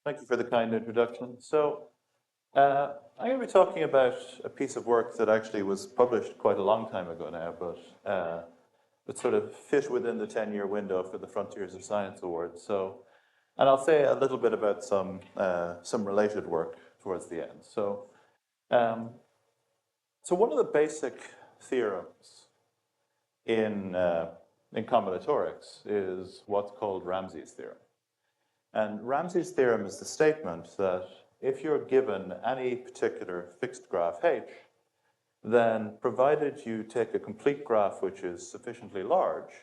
Thank you for the kind introduction. I'm going to be talking about a piece of work that actually was published quite a long time ago now, but it sort of fit within the 10-year window for the Frontiers of Science Award. And I'll say a little bit about some related work towards the end. Um, so one of the basic theorems in combinatorics is what's called Ramsey's theorem. And Ramsey's theorem is the statement that if you're given any particular fixed graph H, then provided you take a complete graph which is sufficiently large,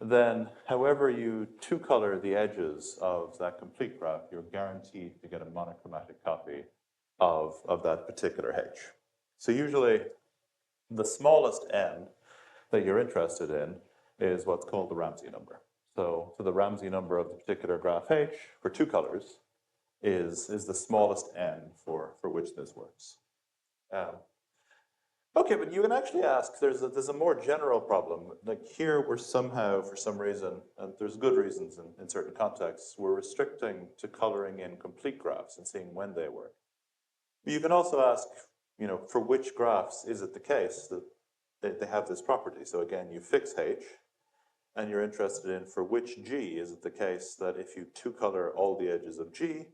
then however you two-color the edges of that complete graph, you're guaranteed to get a monochromatic copy of that particular H. So usually the smallest n that you're interested in is what's called the Ramsey number. So the Ramsey number of the particular graph H for two colors is the smallest n for which this works. Okay, but you can actually ask, there's a more general problem. Like here, we're somehow, for some reason, and there's good reasons in certain contexts, we're restricting to coloring in complete graphs and seeing when they work. But you can also ask, for which graphs is it the case that they have this property? So again, you fix H, and you're interested in for which G is it the case that if you two-color all the edges of G,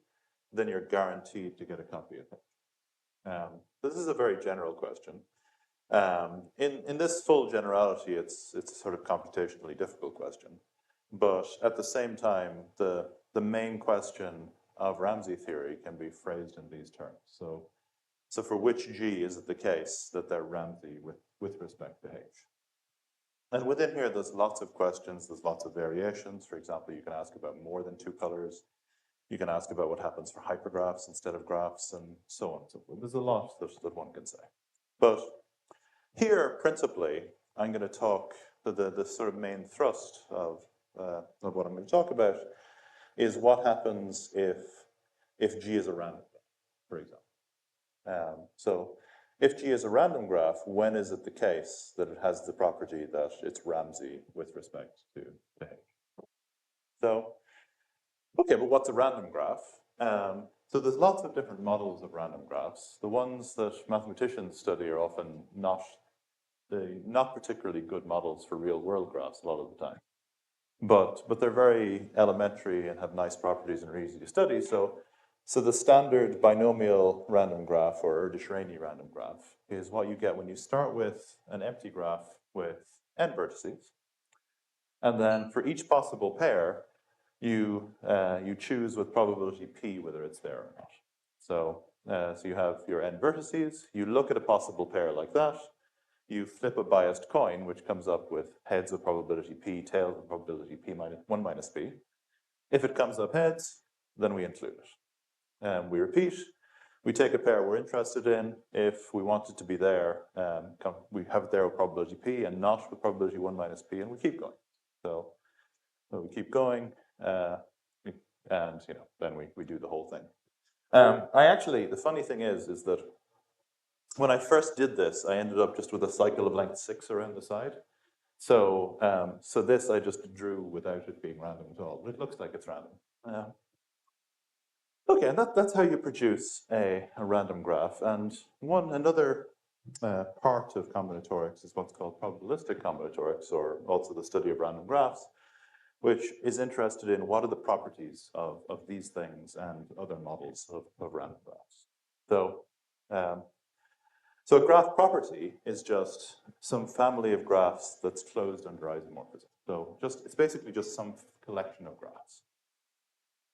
then you're guaranteed to get a copy of it. This is a very general question. In this full generality, it's a sort of computationally difficult question. But at the same time, the main question of Ramsey theory can be phrased in these terms. So for which G is it the case that they're Ramsey with respect to H? And within here, there's lots of questions, there's lots of variations. For example, you can ask about more than two colors. You can ask about what happens for hypergraphs instead of graphs, and so on and so forth. There's a lot that one can say. But here, principally, I'm going to talk, the sort of main thrust of what I'm going to talk about is what happens if G is a random graph, for example. So if G is a random graph, when is it the case that it has the property that it's Ramsey with respect to H? So, okay, but what's a random graph? So there's lots of different models of random graphs. The ones that mathematicians study are often not particularly good models for real-world graphs a lot of the time. But they're very elementary and have nice properties and are easy to study. So the standard binomial random graph or Erdős-Rényi random graph is what you get when you start with an empty graph with n vertices. And then for each possible pair, you choose with probability p whether it's there or not. So you have your n vertices, you look at a possible pair like that, you flip a biased coin, which comes up with heads with probability p, tails with probability p minus 1 minus p. If it comes up heads, then we include it. We repeat, we take a pair we're interested in. If we want it to be there, we have it there with probability p and not with probability 1 minus p, and we keep going. So we keep going, and then we do the whole thing. The funny thing is that when I first did this, I ended up just with a cycle of length 6 around the side. So this I just drew without it being random at all. It looks like it's random. Okay, and that's how you produce a random graph. And another part of combinatorics is what's called probabilistic combinatorics, or also the study of random graphs, which is interested in what are the properties of these things and other models of random graphs. So a graph property is just some family of graphs that's closed under isomorphism. So it's basically just some collection of graphs.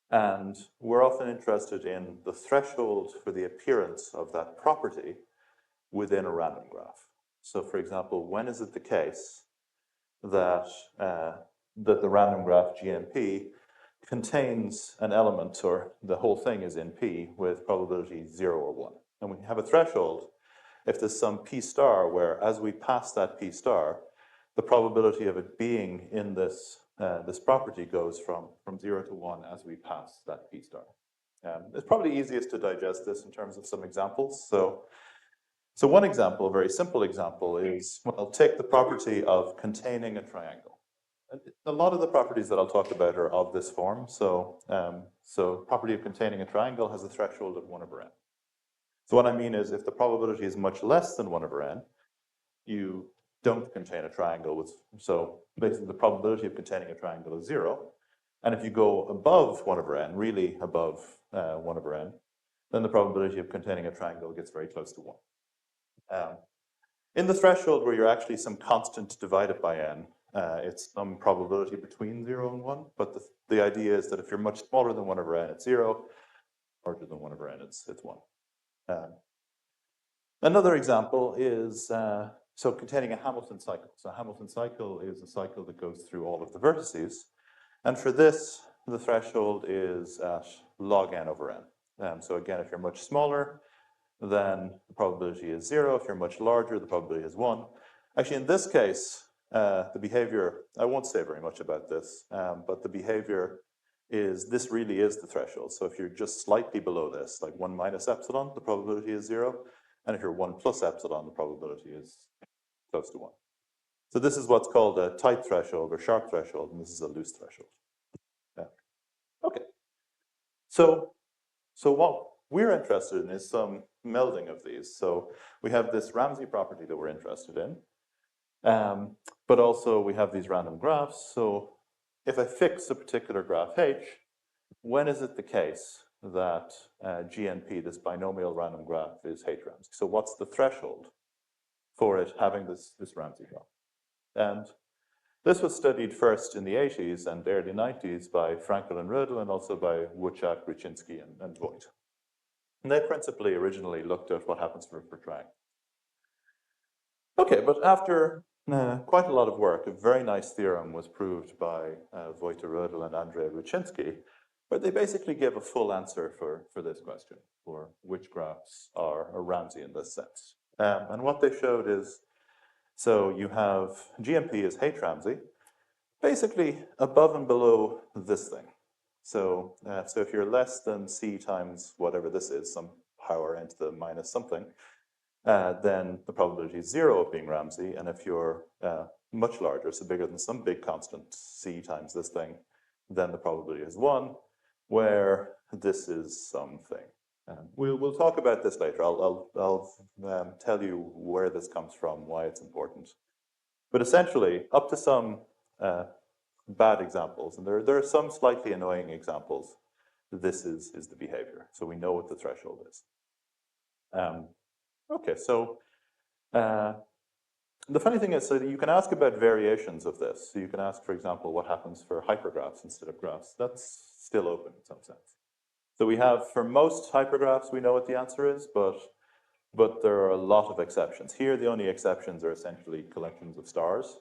And we're often interested in the threshold for the appearance of that property within a random graph. So for example, when is it the case that the random graph GNP contains an element, or the whole thing is in P, with probability 0 or 1? And we have a threshold if there's some P star where, as we pass that P star, the probability of it being in this property goes from 0 to 1 as we pass that P star. It's probably easiest to digest this in terms of some examples. So one example, a very simple example, is, well, take the property of containing a triangle. a lot of the properties that I'll talk about are of this form. So, so property of containing a triangle has a threshold of 1/n. So what I mean is if the probability is much less than 1/n, you don't contain a triangle with, so basically the probability of containing a triangle is 0. And if you go above 1/n, really above 1/n, then the probability of containing a triangle gets very close to 1. In the threshold where you're actually some constant divided by n, it's some probability between 0 and 1, but the idea is that if you're much smaller than 1/n, it's 0, larger than 1/n, it's 1. Another example is, so containing a Hamilton cycle. So a Hamilton cycle is a cycle that goes through all of the vertices. And for this, the threshold is at log n/n. So again, if you're much smaller, then the probability is 0. If you're much larger, the probability is 1. Actually, in this case, the behavior, I won't say very much about this, but the behavior is, this really is the threshold. So if you're just slightly below this, like 1 minus epsilon, the probability is 0. And if you're 1 plus epsilon, the probability is close to 1. So this is what's called a tight threshold or sharp threshold, and this is a loose threshold. Yeah. Okay. So what we're interested in is some melding of these. So we have this Ramsey property that we're interested in, but also we have these random graphs. So if I fix a particular graph H, when is it the case that GNP, this binomial random graph, is H-Ramsey? So what's the threshold for it having this Ramsey graph? And this was studied first in the 80s and early 90s by Frankel and Rödl, and also by Wuchak, Ruchinsky, and Voigt. And they principally originally looked at what happens for triangles. Okay, but after quite a lot of work, a very nice theorem was proved by Voigt, Rödl, and Andrei Ruchinsky, where they basically give a full answer for this question, for which graphs are Ramsey in this sense. And what they showed is, so you have GMP is H-Ramsey, basically above and below this thing. So, so if you're less than c times whatever this is, some power into the minus something, then the probability is 0 of being Ramsey. And if you're much larger, so bigger than some big constant c times this thing, then the probability is 1, where this is something. We'll talk about this later. I'll tell you where this comes from, why it's important. But essentially, up to some bad examples, and there are some slightly annoying examples, this is the behavior. So we know what the threshold is. Okay, so the funny thing is, so you can ask about variations of this. So you can ask, for example, what happens for hypergraphs instead of graphs. That's still open in some sense. So we have, for most hypergraphs, we know what the answer is, but there are a lot of exceptions. Here, the only exceptions are essentially collections of stars.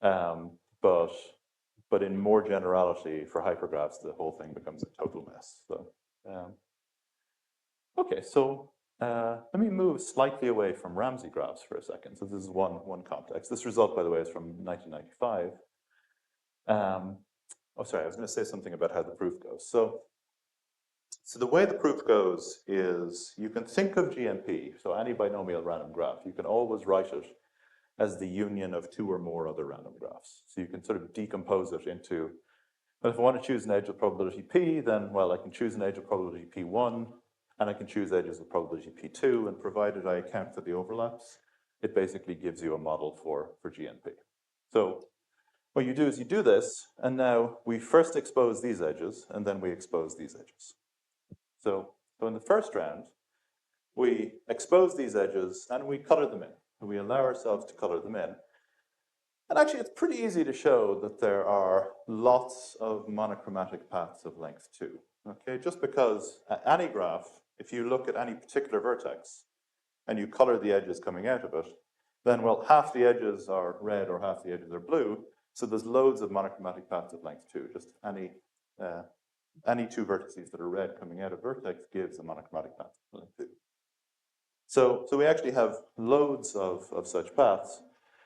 But in more generality, for hypergraphs, the whole thing becomes a total mess. So, okay, so let me move slightly away from Ramsey graphs for a second. So this is one context. This result, by the way, is from 1995. Oh, sorry, I was going to say something about how the proof goes. So the way the proof goes is you can think of GMP, so any binomial random graph, you can always write it as the union of 2 or more other random graphs. So you can sort of decompose it into, well, if I want to choose an edge of probability P, then, well, I can choose an edge of probability P1, and I can choose edges of probability P2, and provided I account for the overlaps, it basically gives you a model for GNP. So what you do is you do this, and now we first expose these edges, and then we expose these edges. So in the first round, we expose these edges, and we color them in. And we allow ourselves to color them in. And actually, it's pretty easy to show that there are lots of monochromatic paths of length 2. Okay, just because any graph, if you look at any particular vertex, and you color the edges coming out of it, then, well, half the edges are red or half the edges are blue, so there's loads of monochromatic paths of length 2. Just any 2 vertices that are red coming out of vertex gives a monochromatic path of length 2. So we actually have loads of such paths.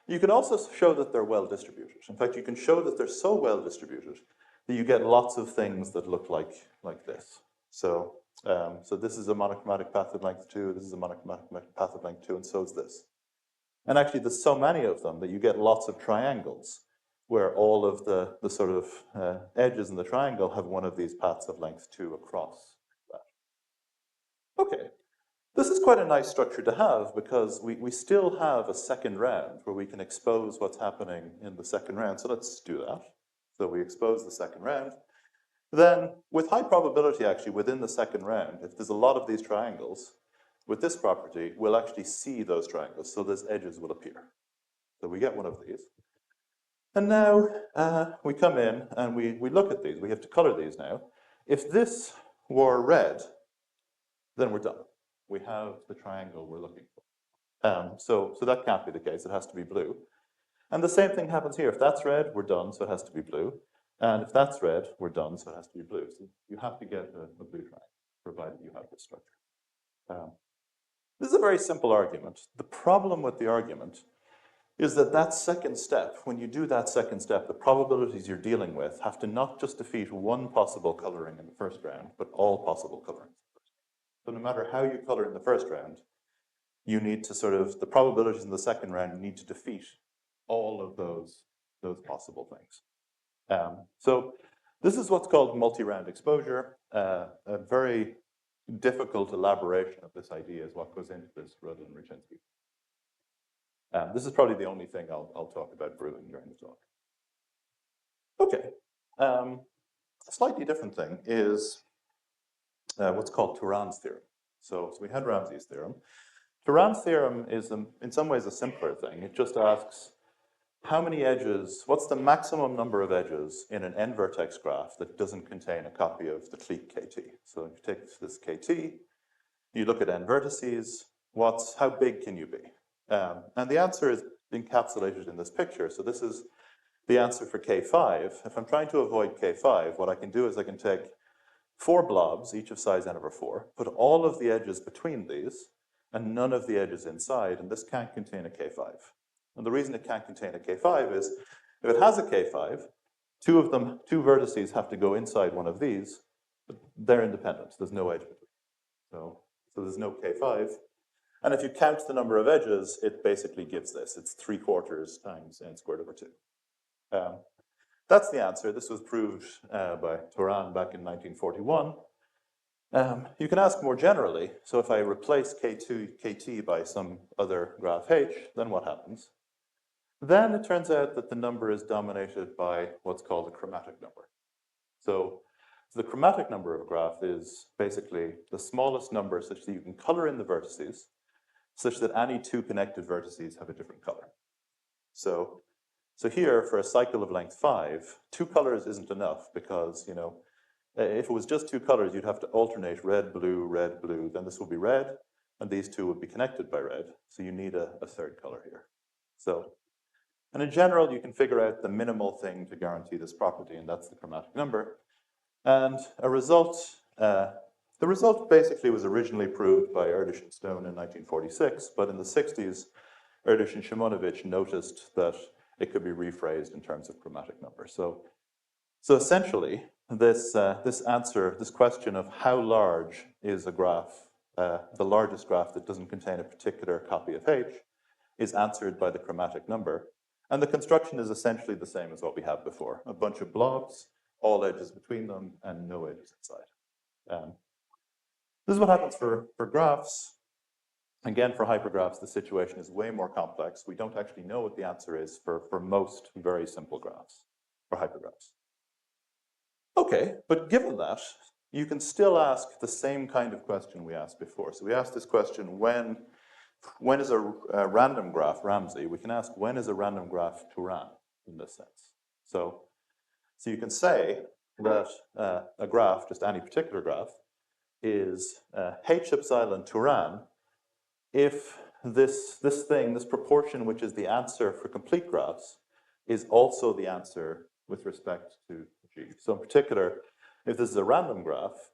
You can also show that they're well distributed. In fact, you can show that they're so well distributed that you get lots of things that look like this. So this is a monochromatic path of length 2, this is a monochromatic path of length 2, and so is this. And actually, there's so many of them that you get lots of triangles. where all of the sort of edges in the triangle have one of these paths of length 2 across that. Okay, this is quite a nice structure to have because we still have a second round where we can expose what's happening in the second round. So let's do that. So we expose the second round. Then, with high probability actually within the second round, if there's a lot of these triangles, with this property, we'll actually see those triangles. So those edges will appear. So we get one of these. And now we come in and we look at these. We have to color these now. If this were red, then we're done. We have the triangle we're looking for. So that can't be the case. It has to be blue. And the same thing happens here. If that's red, we're done, so it has to be blue. And if that's red, we're done, so it has to be blue. So you have to get a blue triangle, provided you have this structure. This is a very simple argument. The problem with the argument is that second step, when you do that second step, the probabilities you're dealing with have to not just defeat one possible coloring in the first round, but all possible colorings. So no matter how you color in the first round, you need to the probabilities in the second round need to defeat all of those possible things. So this is what's called multi-round exposure. A very difficult elaboration of this idea is what goes into this rather than Richenski. This is probably the only thing I'll talk about brewing during the talk. Okay. A slightly different thing is what's called Turan's theorem. So we had Ramsey's theorem. Turan's theorem is, in some ways, a simpler thing. It just asks how many edges, what's the maximum number of edges in an n-vertex graph that doesn't contain a copy of the clique KT? So if you take this KT, you look at n vertices, how big can you be? And the answer is encapsulated in this picture. So this is the answer for K5. If I'm trying to avoid K5, what I can do is I can take 4 blobs, each of size n over 4, put all of the edges between these, and none of the edges inside, and this can't contain a K5. And the reason it can't contain a K5 is, if it has a K5, two vertices have to go inside one of these, but they're independent. There's no edge between. So there's no K5. And if you count the number of edges, it basically gives this. It's 3/4 times n squared over 2. That's the answer. This was proved by Turan back in 1941. You can ask more generally, so if I replace KT by some other graph H, then what happens? Then it turns out that the number is dominated by what's called a chromatic number. So the chromatic number of a graph is basically the smallest number such that you can color in the vertices, such that any 2 connected vertices have a different color. So here, for a cycle of length 5, 2 colors isn't enough because, if it was just 2 colors, you'd have to alternate red, blue, then this will be red, and these 2 would be connected by red. So you need a third color here. And in general, you can figure out the minimal thing to guarantee this property, and that's the chromatic number. And the result basically was originally proved by Erdős and Stone in 1946, but in the 60s, Erdős and Szymonovich noticed that it could be rephrased in terms of chromatic number. So essentially, this question of how large is a graph, the largest graph that doesn't contain a particular copy of H, is answered by the chromatic number. And the construction is essentially the same as what we had before. A bunch of blobs, all edges between them, and no edges inside. This is what happens for graphs. Again, for hypergraphs, the situation is way more complex. We don't actually know what the answer is for most very simple graphs, for hypergraphs. Okay, but given that, you can still ask the same kind of question we asked before. So we asked this question, when is a random graph Ramsey? We can ask, when is a random graph Turan in this sense? So you can say that a graph, just any particular graph, is H epsilon Turan if this proportion, which is the answer for complete graphs, is also the answer with respect to G. So in particular, if this is a random graph,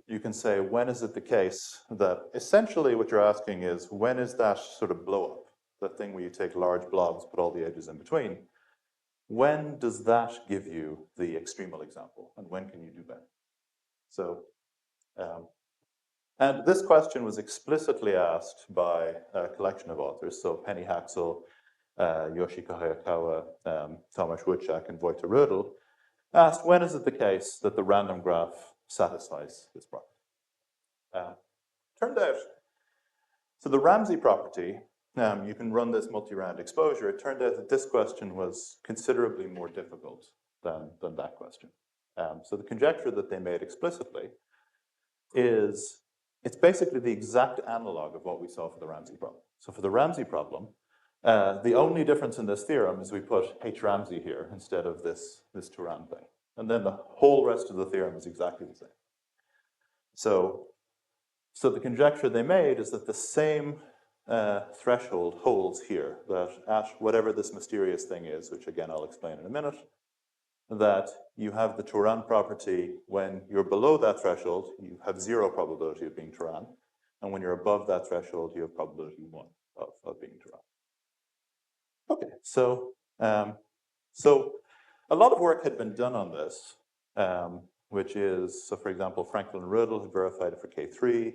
you can say, when is it the case that essentially what you're asking is, when is that sort of blow up, that thing where you take large blobs, put all the edges in between, when does that give you the extremal example, and when can you do better? So, and this question was explicitly asked by a collection of authors, so Penny Haxel, Yoshiko Hayakawa, Tomasz Wojciak, and Wojtek Rödl, asked when is it the case that the random graph satisfies this property? Turned out, so the Ramsey property, you can run this multi-round exposure. It turned out that this question was considerably more difficult than that question. So the conjecture that they made explicitly is it's basically the exact analog of what we saw for the Ramsey problem. So for the Ramsey problem, the only difference in this theorem is we put H Ramsey here instead of this Turan thing. And then the whole rest of the theorem is exactly the same. So the conjecture they made is that the same threshold holds here, that at whatever this mysterious thing is, which again I'll explain in a minute, that you have the Turan property when you're below that threshold, you have 0 probability of being Turan, and when you're above that threshold, you have probability 1 of being Turan. Okay, so a lot of work had been done on this, which is, so for example, Franklin and Rödl had verified it for K3,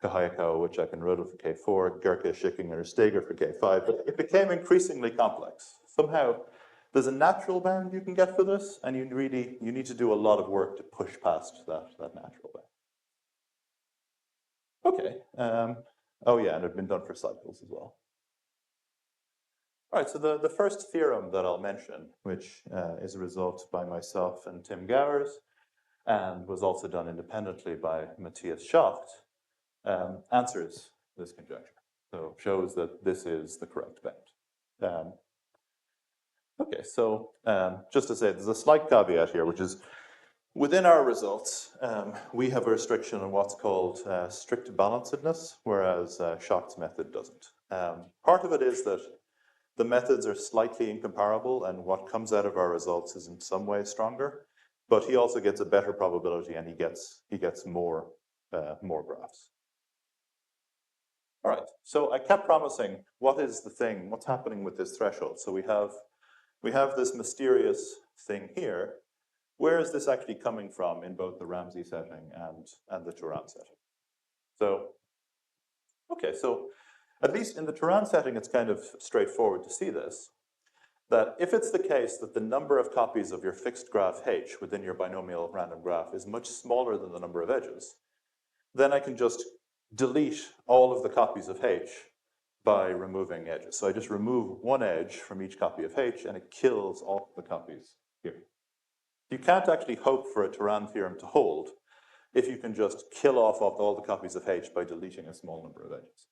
Hayakawa, Wojciak, and Rödl for K4, Gerke, Schickinger, and Steger for K5, but it became increasingly complex. Somehow, there's a natural bound you can get for this, and you need to do a lot of work to push past that natural bound. Okay, oh yeah, and it had been done for cycles as well. All right, so the first theorem that I'll mention, which is a result by myself and Tim Gowers, and was also done independently by Matthias Schacht, answers this conjecture. So shows that this is the correct bound. Okay, so just to say, there's a slight caveat here, which is within our results, we have a restriction on what's called strict balancedness, whereas Schacht's method doesn't. Part of it is that the methods are slightly incomparable, and what comes out of our results is in some ways stronger, but he also gets a better probability, and he gets more graphs. All right, so I kept promising, what is the thing? What's happening with this threshold? So we have this mysterious thing here. Where is this actually coming from in both the Ramsey setting and the Turan setting? So, okay, so at least in the Turan setting, it's kind of straightforward to see this, that if it's the case that the number of copies of your fixed graph H within your binomial random graph is much smaller than the number of edges, then I can just delete all of the copies of H by removing edges. So I just remove one edge from each copy of H, and it kills all the copies here. You can't actually hope for a Turan theorem to hold if you can just kill off all the copies of H by deleting a small number of edges.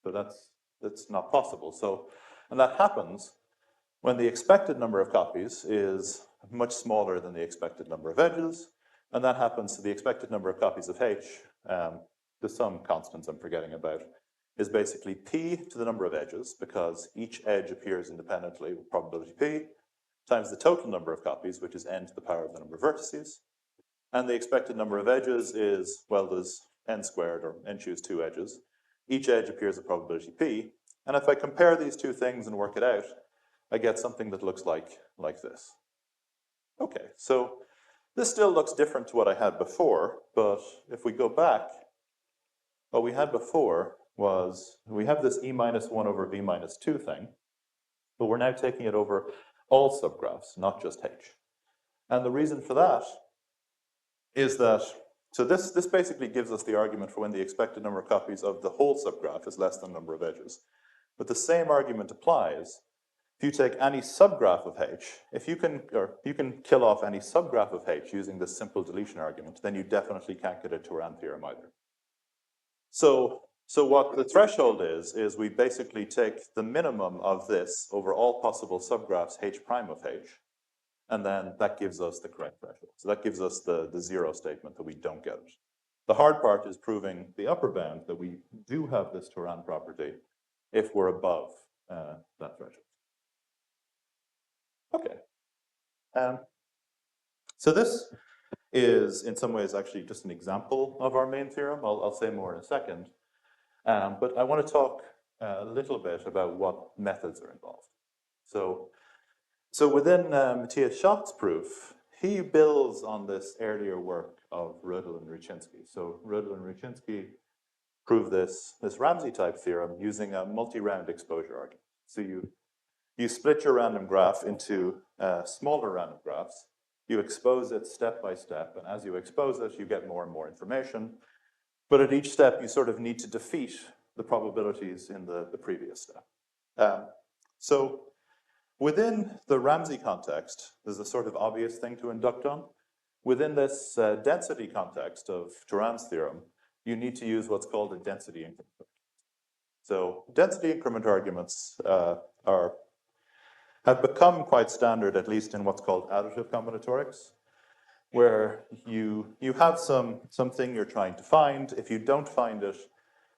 So that's not possible. So, and that happens when the expected number of copies is much smaller than the expected number of edges, and that happens to the expected number of copies of H. There's some constants I'm forgetting about, is basically P to the number of edges, because each edge appears independently with probability P, times the total number of copies, which is n to the power of the number of vertices. And the expected number of edges is, well, there's n squared, or n choose 2 edges. Each edge appears with probability P. And if I compare these two things and work it out, I get something that looks like this. Okay, so this still looks different to what I had before, but if we go back, what we had before was, we have this E minus 1 over V minus 2 thing, but we're now taking it over all subgraphs, not just H. And the reason for that is that, so this basically gives us the argument for when the expected number of copies of the whole subgraph is less than the number of edges. But the same argument applies if you take any subgraph of H. If you can kill off any subgraph of H using this simple deletion argument, then you definitely can't get a Turan theorem either. So what the threshold is we basically take the minimum of this over all possible subgraphs H prime of H, and then that gives us the correct threshold. So that gives us the 0 statement that we don't get it. The hard part is proving the upper bound that we do have this Turan property if we're above that threshold. Okay. So this is in some ways actually just an example of our main theorem. I'll say more in a second. But I want to talk a little bit about what methods are involved. So within Matthias Schacht's proof, he builds on this earlier work of Rödl and Ruchinsky. So Rödl and Ruchinsky prove this Ramsey type theorem using a multi-round exposure argument. So You split your random graph into smaller random graphs. You expose it step by step, and as you expose it, you get more and more information. But at each step, you sort of need to defeat the probabilities in the previous step. So within the Ramsey context, there's a sort of obvious thing to induct on. Within this density context of Turan's theorem, you need to use what's called a density increment. So density increment arguments have become quite standard, at least in what's called additive combinatorics, where you have something you're trying to find. If you don't find it,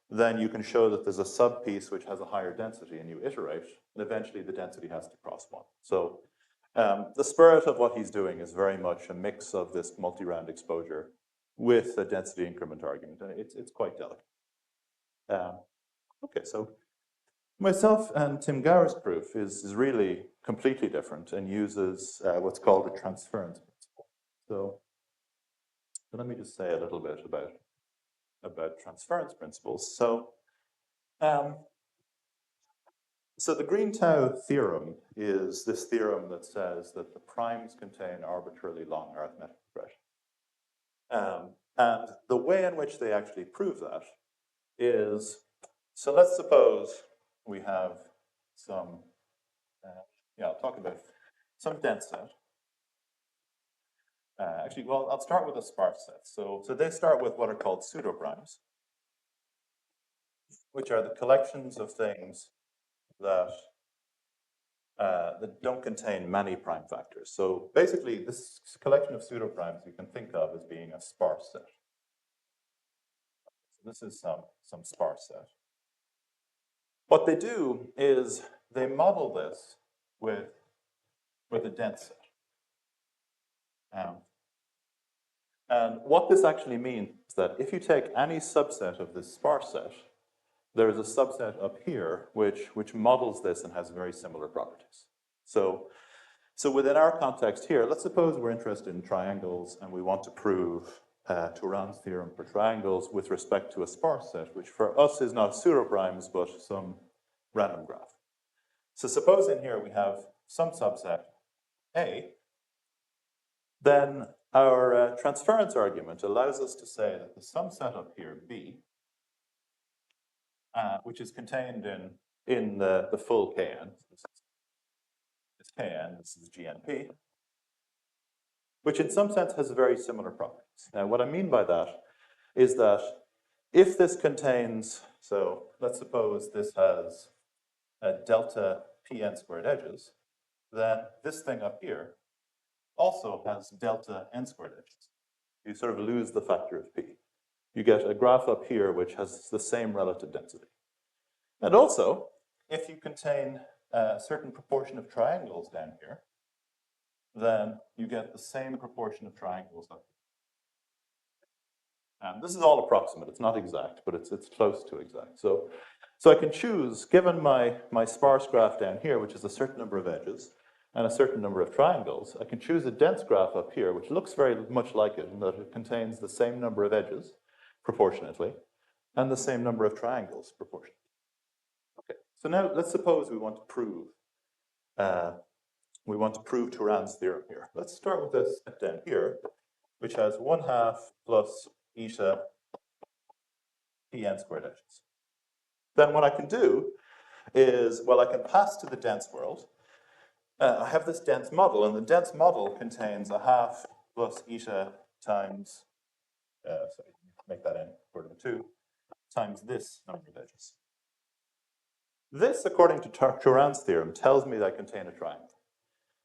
then you can show that there's a subpiece which has a higher density, and you iterate, and eventually the density has to cross 1. So the spirit of what he's doing is very much a mix of this multi-round exposure with a density increment argument, and it's quite delicate. Okay, so myself and Tim Gower's proof is really completely different and uses what's called a transference principle. So let me just say a little bit about transference principles. So the Green-Tau theorem is this theorem that says that the primes contain arbitrarily long arithmetic progression. And the way in which they actually prove that is, so let's suppose we have some, I'll talk about some dense set. Actually, well, I'll start with a sparse set. So they start with what are called pseudoprimes, which are the collections of things that don't contain many prime factors. So basically, this collection of pseudoprimes you can think of as being a sparse set. So this is some sparse set. What they do is they model this with a dense set. And what this actually means is that if you take any subset of this sparse set, there is a subset up here which models this and has very similar properties. So within our context here, let's suppose we're interested in triangles and we want to prove Turan's theorem for triangles with respect to a sparse set, which for us is not pseudoprimes, but some random graph. So suppose in here we have some subset A, then our transference argument allows us to say that the sum set up here, B, which is contained in the full Kn, this is Kn, this is GNP, which in some sense has very similar properties. Now, what I mean by that is that if this contains, so let's suppose this has a delta Pn squared edges, then this thing up here also has delta n squared edges. You sort of lose the factor of P. You get a graph up here which has the same relative density. And also, if you contain a certain proportion of triangles down here, then you get the same proportion of triangles up here. And this is all approximate. It's not exact, but it's close to exact. So I can choose, given my sparse graph down here, which is a certain number of edges, and a certain number of triangles, I can choose a dense graph up here, which looks very much like it, in that it contains the same number of edges, proportionately, and the same number of triangles, proportionately. Okay, so now let's suppose we want to prove Turan's theorem here. Let's start with this step down here, which has 1/2 plus eta Pn squared edges. Then what I can do is, well, I can pass to the dense world. I have this dense model, and the dense model contains 1/2 plus eta times, sorry, make that n equal to 2, times this number of edges. This, according to Turan's theorem, tells me that I contain a triangle.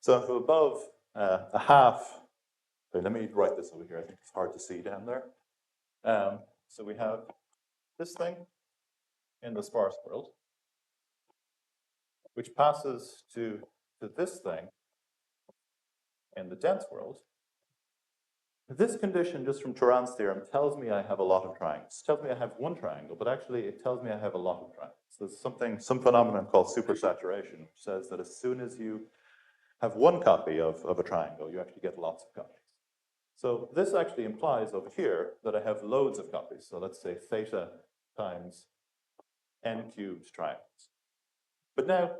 So if above 1/2, let me write this over here, I think it's hard to see down there. So we have this thing in the sparse world, which passes to this thing in the dense world. This condition, just from Turan's theorem, tells me I have a lot of triangles. It tells me I have one triangle, but actually it tells me I have a lot of triangles. There's some phenomenon called supersaturation, which says that as soon as you have one copy of a triangle, you actually get lots of copies. So this actually implies over here that I have loads of copies. So let's say theta times n cubed triangles. But now,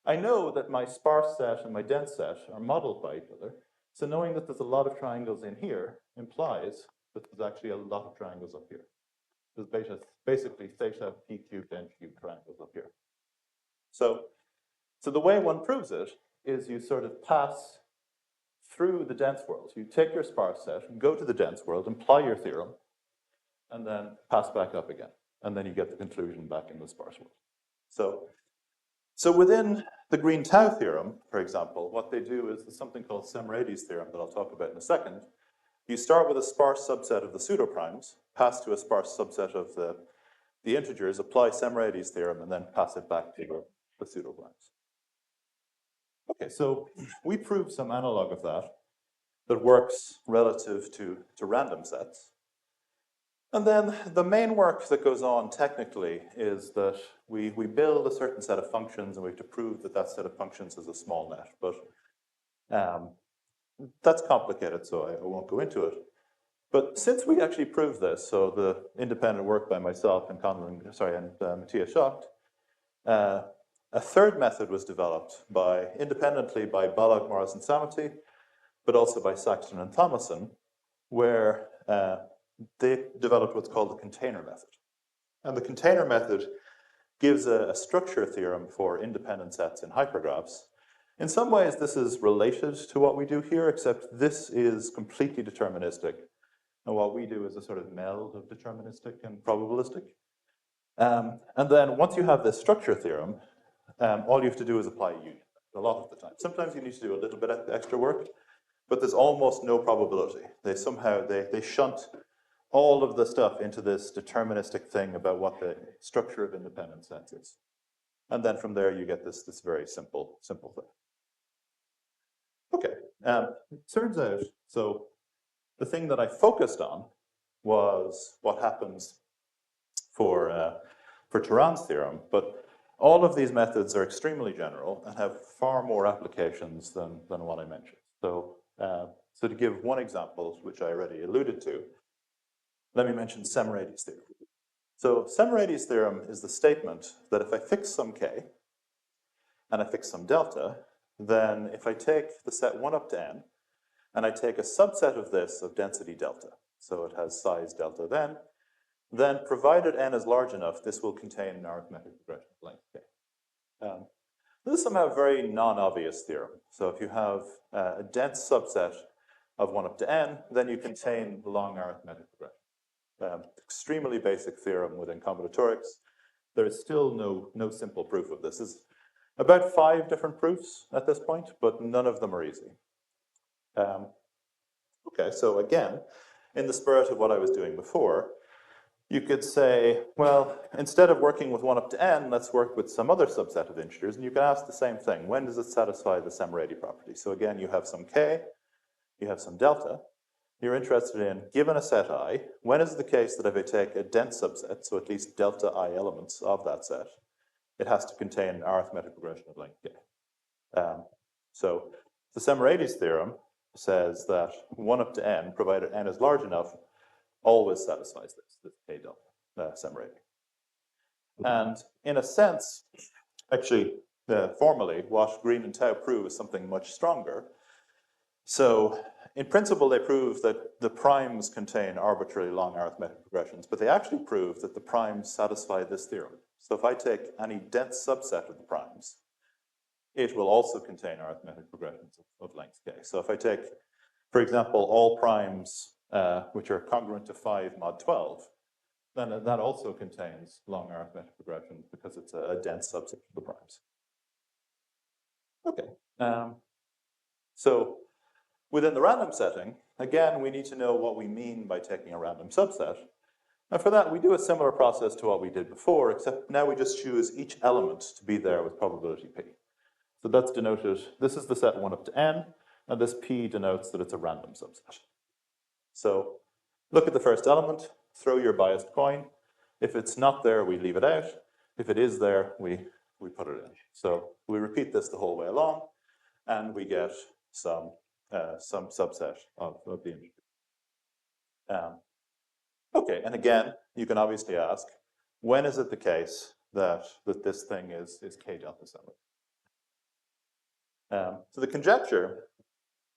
I know that my sparse set and my dense set are modeled by each other. So knowing that there's a lot of triangles in here implies that there's actually a lot of triangles up here. There's basically theta p cubed n cubed triangles up here. So the way one proves it is you sort of pass through the dense world. You take your sparse set, go to the dense world, apply your theorem, and then pass back up again. And then you get the conclusion back in the sparse world. So within the Green-Tau theorem, for example, what they do is there's something called Semradi's theorem that I'll talk about in a second. You start with a sparse subset of the pseudoprimes, pass to a sparse subset of the integers, apply Semradi's theorem, and then pass it back to the pseudoprimes. Okay, so we proved some analog of that works relative to random sets. And then the main work that goes on technically is that we build a certain set of functions and we have to prove that that set of functions is a small net. But that's complicated, so I won't go into it. But since we actually proved this, so the independent work by myself and Conlon, and Matthias Schacht, a third method was developed independently by Balog, Morris, and Samity, but also by Saxton and Thomason, where they developed what's called the container method. And the container method gives a structure theorem for independent sets in hypergraphs. In some ways, this is related to what we do here, except this is completely deterministic. And what we do is a sort of meld of deterministic and probabilistic. And then once you have this structure theorem, all you have to do is apply a union a lot of the time. Sometimes you need to do a little bit of extra work, but there's almost no probability. They shunt all of the stuff into this deterministic thing about what the structure of independent sets is. And then from there, you get this very simple thing. Okay, it turns out, so the thing that I focused on was what happens for Turan's theorem, but all of these methods are extremely general and have far more applications than what I mentioned. So to give one example, which I already alluded to, let me mention Semradi's theorem. So Semradi's theorem is the statement that if I fix some k and I fix some delta, then if I take the set 1 up to n and I take a subset of this of density delta, so it has size delta then provided n is large enough, this will contain an arithmetic progression of length k. This is somehow a very non-obvious theorem. So if you have a dense subset of 1 up to n, then you contain the long arithmetic progression. Extremely basic theorem within combinatorics. There is still no simple proof of this. There's about 5 different proofs at this point, but none of them are easy. Okay, so again, in the spirit of what I was doing before, you could say, well, instead of working with 1 up to n, let's work with some other subset of integers, and you can ask the same thing. When does it satisfy the Semradi property? So again, you have some k, you have some delta. You're interested in, given a set I, when is the case that if I take a dense subset, so at least delta I elements of that set, it has to contain an arithmetic progression of length k. So the Semradi's theorem says that 1 up to n, provided n is large enough, always satisfies this k delta Semradi. And in a sense, actually, formally, what Green and Tau prove is something much stronger. So in principle, they prove that the primes contain arbitrarily long arithmetic progressions, but they actually prove that the primes satisfy this theorem. So if I take any dense subset of the primes, it will also contain arithmetic progressions of length k. So if I take, for example, all primes which are congruent to 5 mod 12, then that also contains long arithmetic progressions because it's a dense subset of the primes. Okay, so within the random setting, again, we need to know what we mean by taking a random subset. And for that, we do a similar process to what we did before, except now we just choose each element to be there with probability p. So that's denoted, this is the set 1 up to n, and this p denotes that it's a random subset. So look at the first element, throw your biased coin. If it's not there, we leave it out. If it is there, we put it in. So we repeat this the whole way along, and we get some subset of the integer. Okay, and again, you can obviously ask, when is it the case that this thing is k delta Semradi? So the conjecture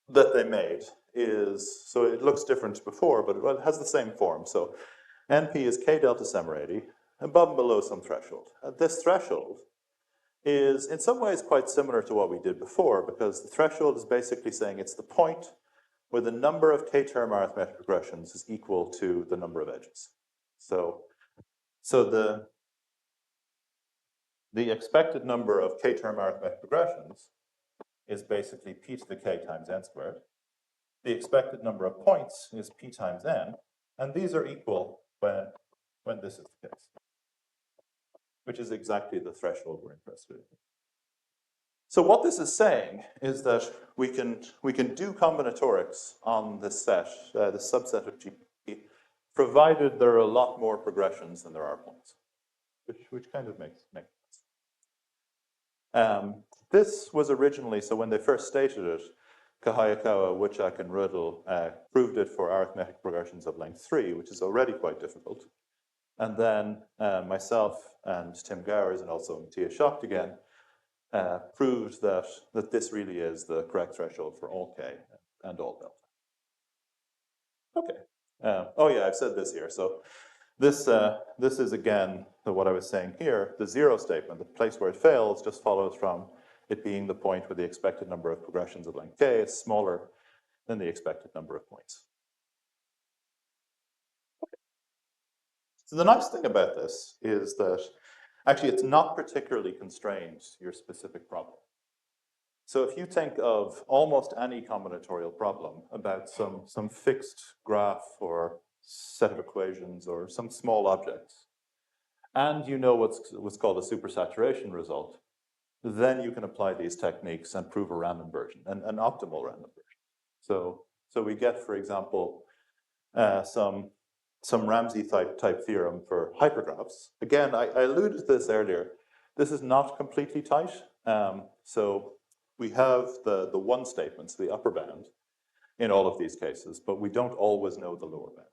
that they made is, so it looks different to before, but it has the same form. So NP is K delta semi-radi, above and below some threshold. This threshold is in some ways quite similar to what we did before, because the threshold is basically saying it's the point where the number of k-term arithmetic progressions is equal to the number of edges. So the expected number of k-term arithmetic progressions is basically p to the k times n squared. The expected number of points is p times n, and these are equal when this is the case, which is exactly the threshold we're interested in. So what this is saying is that we can do combinatorics on this set, this subset of GP, provided there are a lot more progressions than there are points, which kind of makes sense. This was originally, so when they first stated it, Kahayakawa, Wuchak, and Rudel proved it for arithmetic progressions of length 3, which is already quite difficult. And then myself and Tim Gowers and also Matthias Schacht again proved that this really is the correct threshold for all k and all delta. Okay. Oh yeah, I've said this here. So this is again what I was saying here. The zero statement, the place where it fails, just follows from it being the point where the expected number of progressions of length k is smaller than the expected number of points. Okay. So the nice thing about this is that actually it's not particularly constrained to your specific problem. So if you think of almost any combinatorial problem about some fixed graph or set of equations or some small objects, and you know what's called a supersaturation result, then you can apply these techniques and prove a random version, an optimal random version. So we get, for example, some Ramsey type theorem for hypergraphs. Again, I alluded to this earlier. This is not completely tight. So we have the one statements, the upper bound, in all of these cases, but we don't always know the lower bound.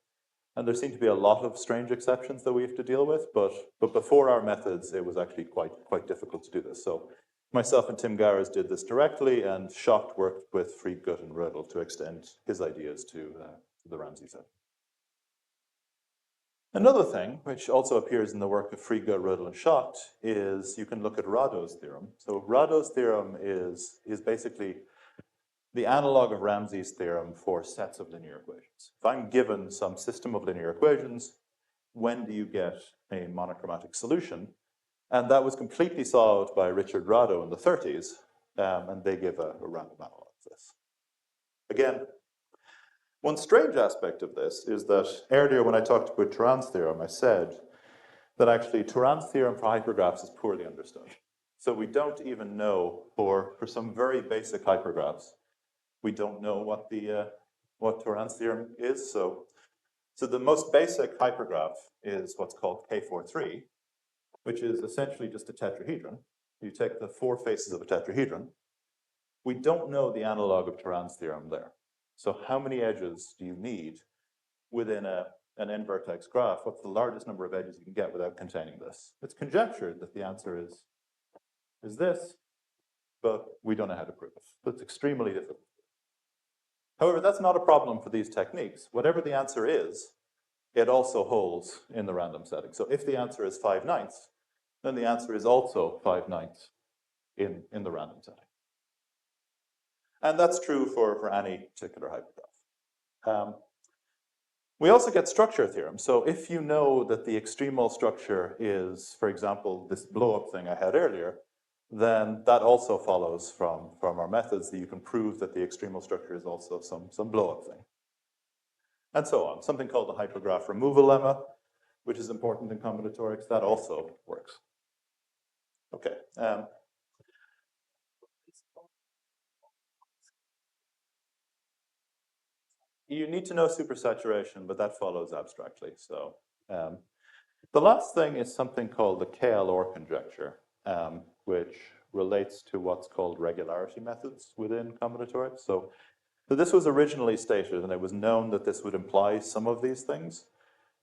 And there seem to be a lot of strange exceptions that we have to deal with, but before our methods, it was actually quite difficult to do this. So myself and Tim Gowers did this directly, and Schacht worked with Friedgut and Rödel to extend his ideas to the Ramsey set. Another thing, which also appears in the work of Friedgut, Rödel, and Schacht, is you can look at Rado's theorem. So Rado's theorem is basically the analog of Ramsey's theorem for sets of linear equations. If I'm given some system of linear equations, when do you get a monochromatic solution? And that was completely solved by Richard Rado in the 30s, and they give a random analog of this. Again, one strange aspect of this is that earlier when I talked about Turan's theorem, I said that actually Turan's theorem for hypergraphs is poorly understood. So we don't even know, for some very basic hypergraphs, we don't know what Turan's theorem is. So the most basic hypergraph is what's called K43, which is essentially just a tetrahedron. You take the four faces of a tetrahedron. We don't know the analog of Turan's theorem there. So how many edges do you need within an n-vertex graph? What's the largest number of edges you can get without containing this? It's conjectured that the answer is this, but we don't know how to prove it. So it's extremely difficult. However, that's not a problem for these techniques. Whatever the answer is, it also holds in the random setting. So if the answer is 5/9, then the answer is also 5/9 in the random setting. And that's true for any particular hypergraph. We also get structure theorems. So if you know that the extremal structure is, for example, this blow-up thing I had earlier, then that also follows from our methods that you can prove that the extremal structure is also some blow-up thing. And so on. Something called the hypergraph removal lemma, which is important in combinatorics, that also works. Okay. You need to know supersaturation, but that follows abstractly. So the last thing is something called the KLOR conjecture, which relates to what's called regularity methods within combinatorics. So this was originally stated, and it was known that this would imply some of these things.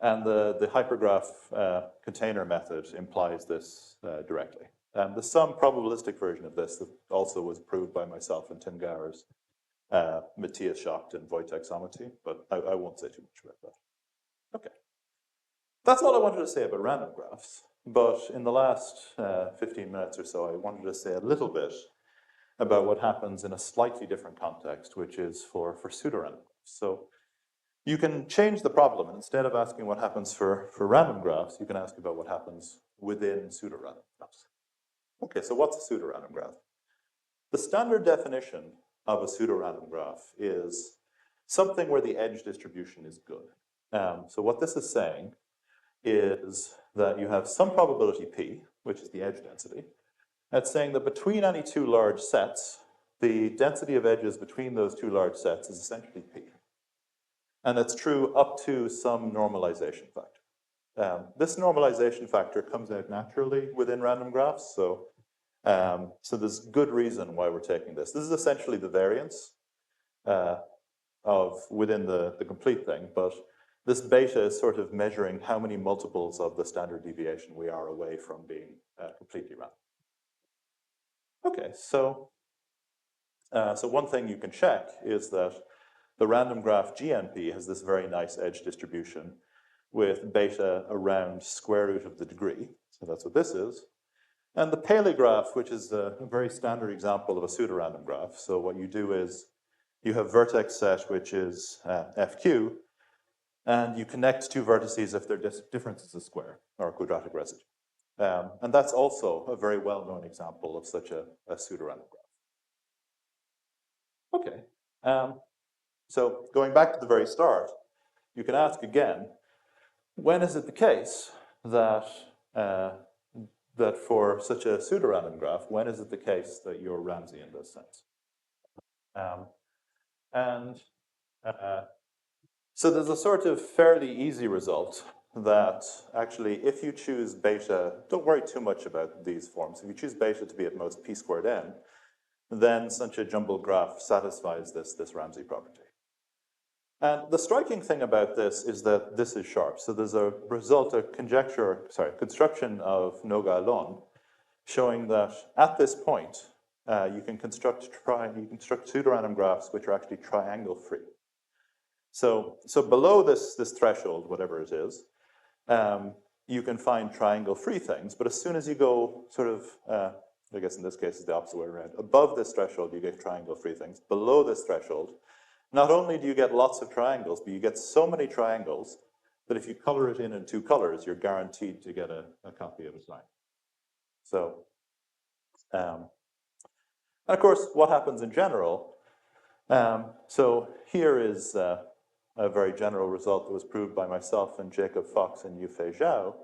And the hypergraph container method implies this directly. There's some probabilistic version of this that also was proved by myself and Tim Gower's Matthias Schacht and Wojtek Samoti, but I won't say too much about that. Okay. That's all I wanted to say about random graphs, but in the last 15 minutes or so, I wanted to say a little bit about what happens in a slightly different context, which is for pseudorandom graphs. So you can change the problem, and instead of asking what happens for random graphs, you can ask about what happens within pseudorandom graphs. Okay, so what's a pseudorandom graph? The standard definition of a pseudorandom graph is something where the edge distribution is good. So what this is saying is that you have some probability p, which is the edge density. That's saying that between any two large sets, the density of edges between those two large sets is essentially p. And that's true up to some normalization factor. This normalization factor comes out naturally within random graphs, so there's good reason why we're taking this. This is essentially the variance of within the complete thing, but this beta is sort of measuring how many multiples of the standard deviation we are away from being completely random. Okay, so one thing you can check is that the random graph GNP has this very nice edge distribution with beta around square root of the degree. So that's what this is. And the Paley graph, which is a very standard example of a pseudorandom graph. So what you do is you have vertex set, which is FQ, and you connect two vertices if their difference is a square or a quadratic residue. And that's also a very well-known example of such a pseudorandom graph. Okay. So going back to the very start, you can ask again, when is it the case that that for such a pseudorandom graph, when is it the case that you're Ramsey in this sense? So there's a sort of fairly easy result that actually if you choose beta, don't worry too much about these forms. If you choose beta to be at most p squared n, then such a jumbled graph satisfies this Ramsey property. And the striking thing about this is that this is sharp. So there's a result, construction of Noga-Alon showing that at this point, you can construct pseudorandom graphs which are actually triangle free. So below this threshold, whatever it is, you can find triangle free things, but as soon as you go sort of, I guess in this case it's the opposite way around, above this threshold you get triangle free things. Below this threshold, not only do you get lots of triangles, but you get so many triangles that if you color it in two colors, you're guaranteed to get a copy of a triangle. So, and of course, what happens in general, so here is a very general result that was proved by myself and Jacob Fox and Yufei Zhao.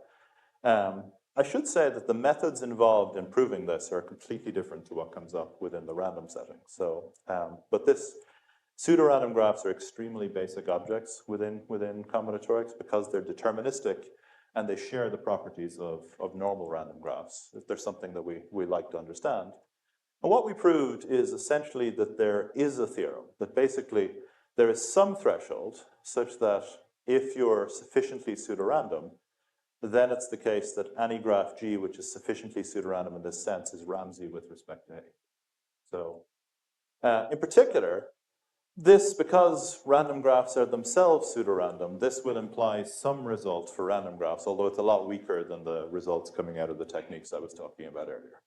I should say that the methods involved in proving this are completely different to what comes up within the random setting. So, but this pseudorandom graphs are extremely basic objects within combinatorics because they're deterministic and they share the properties of normal random graphs. If there's something that we like to understand. And what we proved is essentially that there is a theorem, that basically there is some threshold such that if you're sufficiently pseudorandom, then it's the case that any graph G which is sufficiently pseudorandom in this sense is Ramsey with respect to A. So in particular, this, because random graphs are themselves pseudorandom, this will imply some result for random graphs, although it's a lot weaker than the results coming out of the techniques I was talking about earlier.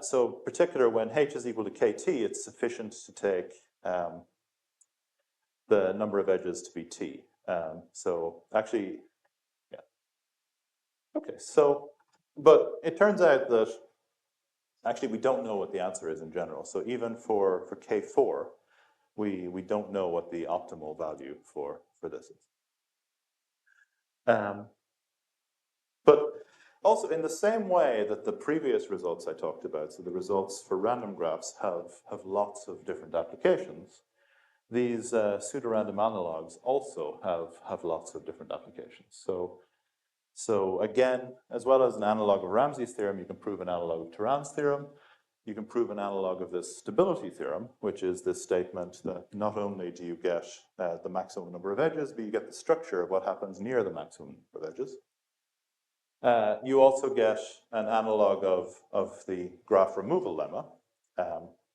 So particular when h is equal to kt, it's sufficient to take the number of edges to be t. So actually, yeah. Okay, so, but it turns out that actually we don't know what the answer is in general. So even for K4, we don't know what the optimal value for this is. But also in the same way that the previous results I talked about, so the results for random graphs have lots of different applications, these pseudorandom analogs also have lots of different applications. So again, as well as an analog of Ramsey's theorem, you can prove an analog of Turan's theorem. You can prove an analog of this stability theorem, which is this statement that not only do you get the maximum number of edges, but you get the structure of what happens near the maximum number of edges. You also get an analog of the graph removal lemma.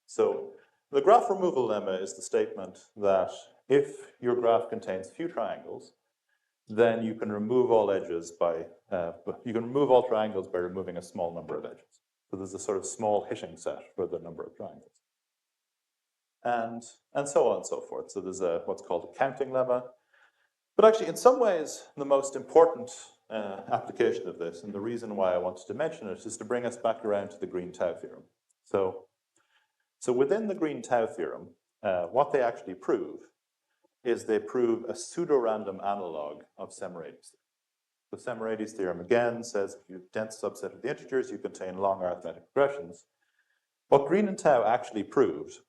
So the graph removal lemma is the statement that if your graph contains few triangles, then you can remove all edges by, you can remove all triangles by removing a small number of edges. So there's a sort of small hitting set for the number of triangles. And so on and so forth. So there's what's called a counting lemma. But actually, in some ways, the most important application of this, and the reason why I wanted to mention it, is to bring us back around to the Green-Tau theorem. So within the Green-Tau theorem, what they actually prove is they prove a pseudo-random analog of Semirates. The Semirates theorem, again, says if you have a dense subset of the integers, you contain long arithmetic progressions. What Green and Tau actually proved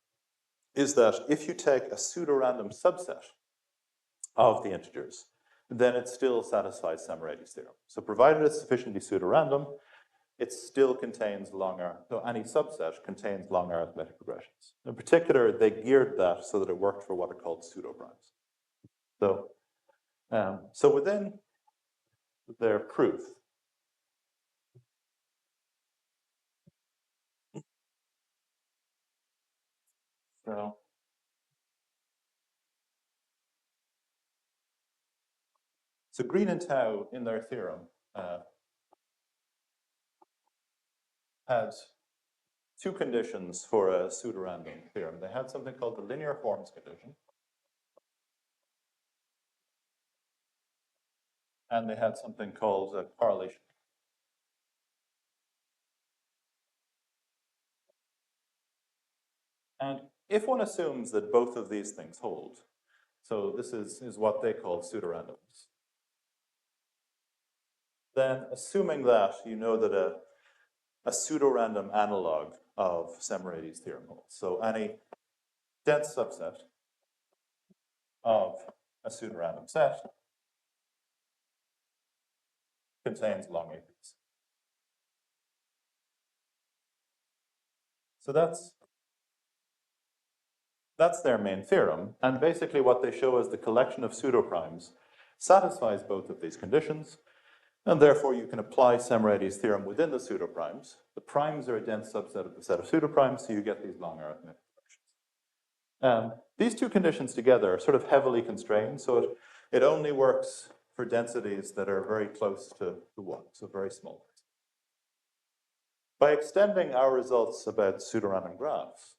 is that if you take a pseudo-random subset of the integers, then it still satisfies Semirates theorem. So provided it's sufficiently pseudo-random, it still contains so any subset contains long arithmetic progressions. In particular, they geared that so that it worked for what are called pseudoprimes. So within their proof, so Green and Tau in their theorem had two conditions for a pseudo-random theorem. They had something called the linear forms condition, and they had something called a correlation. And if one assumes that both of these things hold, so this is what they call pseudo-randomness, then assuming that, you know that a pseudo-random analog of Semirates theorem holds. So any dense subset of a pseudo-random set contains long APs. So that's their main theorem. And basically what they show is the collection of pseudoprimes satisfies both of these conditions. And therefore you can apply Semirates theorem within the pseudoprimes. The primes are a dense subset of the set of pseudoprimes, so you get these long arithmetic functions. These two conditions together are sort of heavily constrained, so it only works for densities that are very close to 1, so very small. By extending our results about pseudorandom graphs,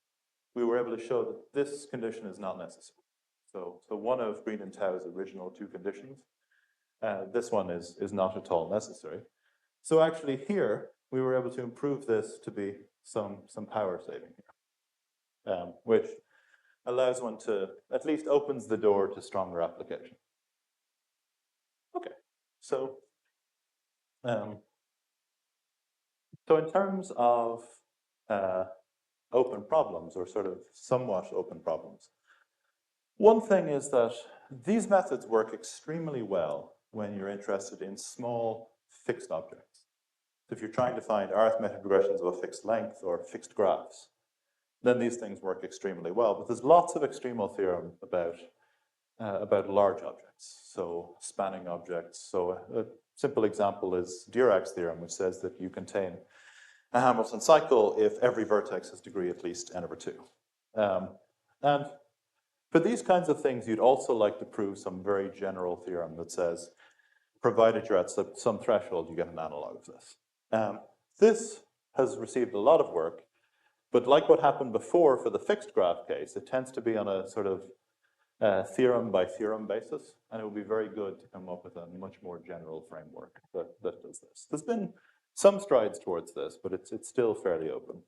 we were able to show that this condition is not necessary. So one of Green and Tau's original two conditions, this one is not at all necessary. So actually here, we were able to improve this to be some power saving here, which allows one to, at least opens the door to stronger application. Okay, so in terms of open problems, or sort of somewhat open problems, one thing is that these methods work extremely well when you're interested in small fixed objects. So if you're trying to find arithmetic progressions of a fixed length or fixed graphs, then these things work extremely well. But there's lots of extremal theorem about large objects, so spanning objects. So a simple example is Dirac's theorem, which says that you contain a Hamilton cycle if every vertex has degree at least n/2. And for these kinds of things, you'd also like to prove some very general theorem that says, provided you're at some threshold, you get an analog of this. This has received a lot of work, but like what happened before for the fixed graph case, it tends to be on a sort of theorem by theorem basis, and it would be very good to come up with a much more general framework that does this. There's been some strides towards this, but it's still fairly open.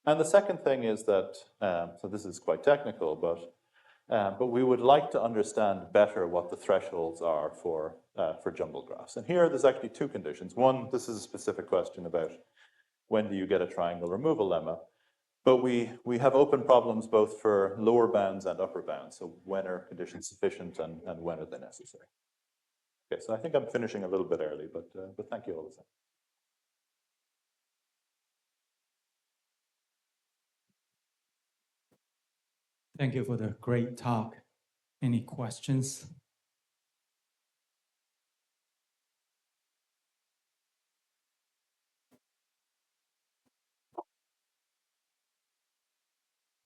And the second thing is that, so this is quite technical, but we would like to understand better what the thresholds are for jumbled graphs. And here there's actually two conditions. One, this is a specific question about when do you get a triangle removal lemma, but we have open problems both for lower bounds and upper bounds. So when are conditions sufficient and when are they necessary? Okay, so I think I'm finishing a little bit early, but thank you all the same. Thank you for the great talk. Any questions?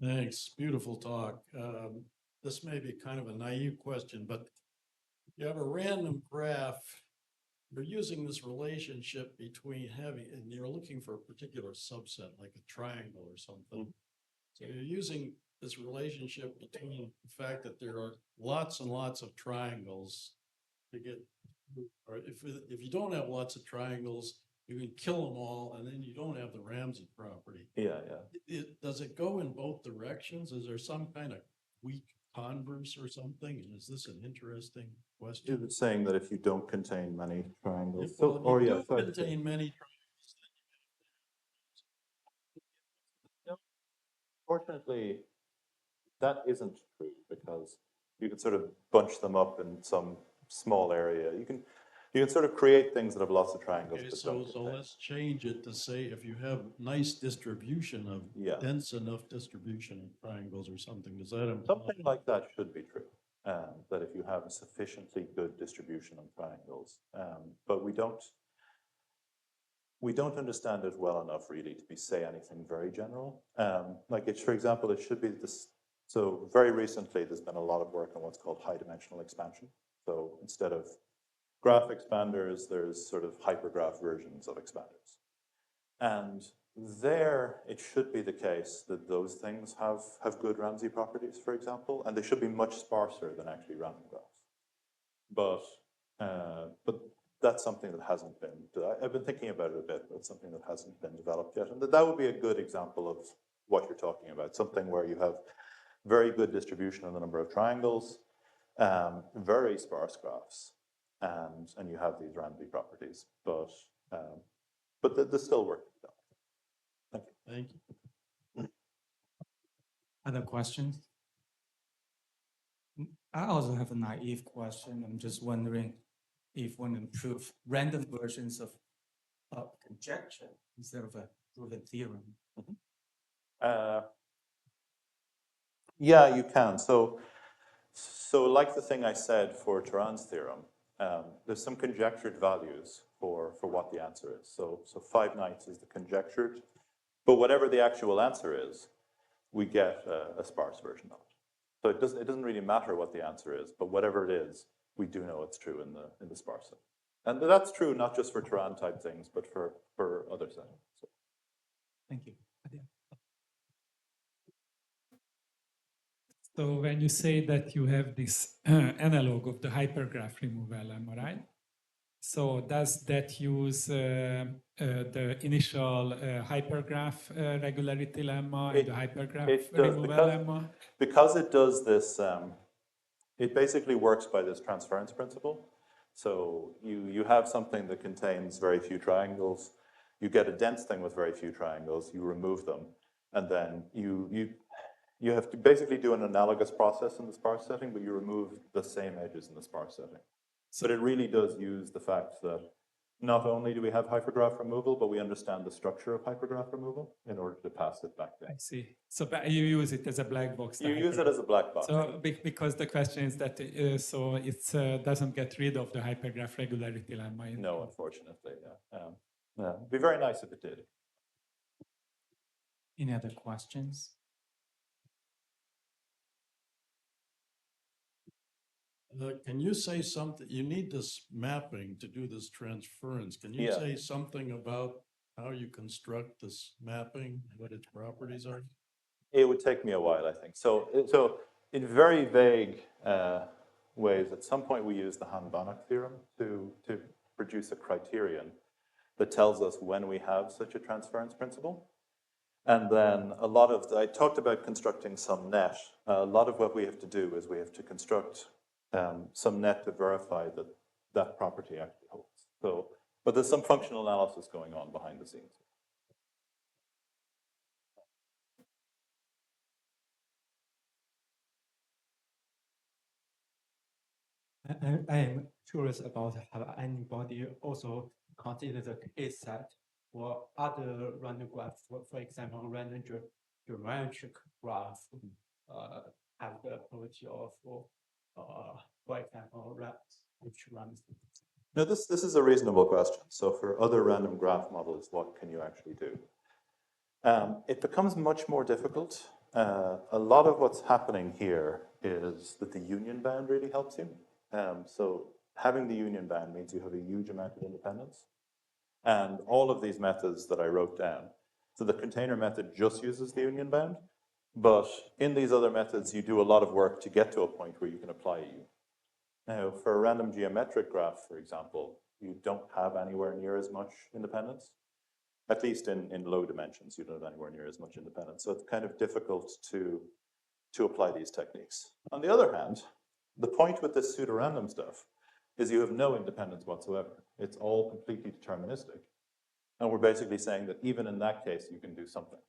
Thanks. Beautiful talk. This may be kind of a naive question, but you have a random graph. You're using this relationship between having, and you're looking for a particular subset, like a triangle or something. So you're using this relationship between the fact that there are lots and lots of triangles to get, or if you don't have lots of triangles, you can kill them all, and then you don't have the Ramsey property. Yeah, yeah. Does it go in both directions? Is there some kind of weak converse or something? And is this an interesting You're question? saying that if you don't contain many triangles, If, well, if you do sorry. contain many triangles, Fortunately, that isn't true because you can sort of bunch them up in some small area. You can sort of create things that have lots of triangles okay, but so don't contain. let's change it to say if you have nice distribution of Yeah. dense enough distribution of triangles or something, does that imply? Something like that should be true. That if you have a sufficiently good distribution of triangles, but we don't understand it well enough really to say anything very general. Like it's, for example, it should be this. So very recently, there's been a lot of work on what's called high dimensional expansion. So instead of graph expanders, there's sort of hypergraph versions of expanders. And there, it should be the case that those things have good Ramsey properties, for example, and they should be much sparser than actually random graphs. But that's something that hasn't been. I've been thinking about it a bit, but it's something that hasn't been developed yet. And that would be a good example of what you're talking about, something where you have very good distribution of the number of triangles, very sparse graphs, and you have these Ramsey properties. But there's still work to be done. Thank you. Thank you. Other questions? I also have a naive question. I'm just wondering if one can prove random versions of conjecture instead of a proven theorem. Yeah, you can. So like the thing I said for Turan's theorem, there's some conjectured values for what the answer is. So 5 nights is the conjectured, but whatever the actual answer is, we get a sparse version of it. So it doesn't really matter what the answer is, but whatever it is, we do know it's true in the sparse set. And that's true not just for Turan type things, but for other settings. So. Thank you. So when you say that you have this analog of the hypergraph removal lemma, right? So does that use the initial hypergraph regularity lemma and the hypergraph removal lemma? Because it does this, it basically works by this transference principle. So you have something that contains very few triangles, you get a dense thing with very few triangles, you remove them, and then you have to basically do an analogous process in the sparse setting, but you remove the same edges in the sparse setting. But it really does use the fact that not only do we have hypergraph removal, but we understand the structure of hypergraph removal in order to pass it back down. I see. So you use it as a black box. You use it as a black box. So because the question is that so it doesn't get rid of the hypergraph regularity lemma. No, unfortunately, yeah. It'd be very nice if it did. Any other questions? Can you say something? You need this mapping to do this transference. Can you say something about how you construct this mapping, what its properties are? It would take me a while, I think. So in very vague ways, at some point we use the Hahn-Banach theorem to produce a criterion that tells us when we have such a transference principle. And then I talked about constructing some net. A lot of what we have to do is we have to construct some net to verify that that property actually holds. So, but there's some functional analysis going on behind the scenes. I am curious about have anybody also consider the case set for other random graphs, for example, random geometric graph have the property of, for example, which runs. Now, this is a reasonable question. So for other random graph models, what can you actually do? It becomes much more difficult A lot of what's happening here is that the union bound really helps you. So having the union bound means you have a huge amount of independence. And all of these methods that I wrote down, so the container method just uses the union bound, but in these other methods, you do a lot of work to get to a point where you can apply a U. Now, for a random geometric graph, for example, you don't have anywhere near as much independence. At least in low dimensions, you don't have anywhere near as much independence. So it's kind of difficult to apply these techniques. On the other hand, the point with this pseudorandom stuff is you have no independence whatsoever. It's all completely deterministic. And we're basically saying that even in that case, you can do something.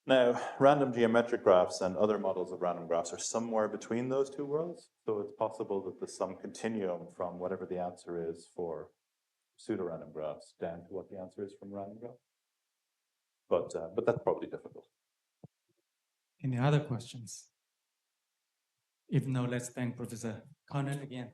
Now, random geometric graphs and other models of random graphs are somewhere between those two worlds. So it's possible that there's some continuum from whatever the answer is for pseudorandom graphs down to what the answer is from random graphs. But that's probably difficult. Any other questions? If no, let's thank Professor Conlon again.